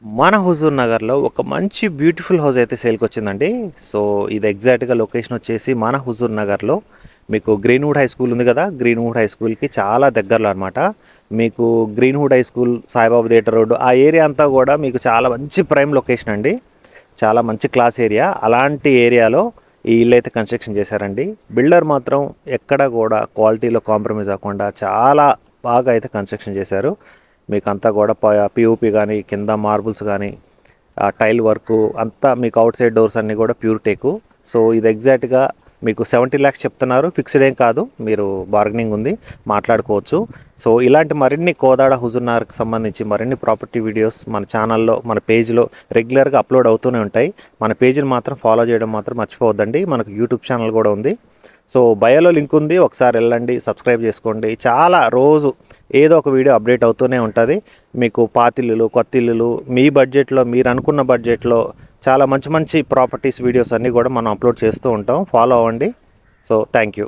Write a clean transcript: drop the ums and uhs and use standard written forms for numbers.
మన హుజూర్ నగర్లో ఒక మంచి బ్యూటిఫుల్ హౌస్ అయితే సేల్కి వచ్చిందండి. సో ఇది ఎగ్జాక్ట్గా లొకేషన్ వచ్చేసి మన హుజూర్ నగర్లో మీకు గ్రీన్వుడ్ హై స్కూల్ ఉంది కదా, గ్రీన్వుడ్ హై స్కూల్కి చాలా దగ్గరలో అనమాట. మీకు Greenwood high school, Saibaba theatre road ఆ ఏరియా అంతా కూడా మీకు చాలా మంచి ప్రైమ్ లొకేషన్ అండి. చాలా మంచి క్లాస్ ఏరియా. అలాంటి ఏరియాలో ఈ ఇల్లు అయితే కన్స్ట్రక్షన్ చేశారండి. బిల్డర్ మాత్రం ఎక్కడ కూడా క్వాలిటీలో కాంప్రమైజ్ అవ్వకుండా చాలా బాగా అయితే కన్స్ట్రక్షన్ చేశారు. మీకు అంతా కూడా పిఓపి కానీ, కింద మార్బుల్స్ కానీ, టైల్ వర్క్ అంతా మీకు అవుట్ సైడ్ డోర్స్ అన్నీ కూడా ప్యూర్ టేకు. సో ఇది ఎగ్జాక్ట్గా మీకు 70 lakhs చెప్తున్నారు. ఫిక్స్డ్ ఏం కాదు, మీరు బార్గెనింగ్ ఉంది, మాట్లాడుకోవచ్చు. సో ఇలాంటి మరిన్ని కోదాడ హుజూర్ నగర్కి సంబంధించి మరిన్ని ప్రాపర్టీ వీడియోస్ మన ఛానల్లో, మన పేజ్లో రెగ్యులర్గా అప్లోడ్ అవుతూనే ఉంటాయి. మన పేజీని మాత్రం ఫాలో చేయడం మాత్రం మర్చిపోవద్దండి. మనకు యూట్యూబ్ ఛానల్ కూడా ఉంది. సో బయోలో లింక్ ఉంది, ఒకసారి వెళ్ళండి, సబ్స్క్రైబ్ చేసుకోండి. చాలా రోజు ఏదో ఒక వీడియో అప్డేట్ అవుతూనే ఉంటుంది. మీకు పాతిల్లులు, కొత్త ఇల్లులు, మీ బడ్జెట్లో, మీరు అనుకున్న బడ్జెట్లో చాలా మంచి మంచి ప్రాపర్టీస్ వీడియోస్ అన్నీ కూడా మనం అప్లోడ్ చేస్తూ ఉంటాం. ఫాలో అవ్వండి. So thank you.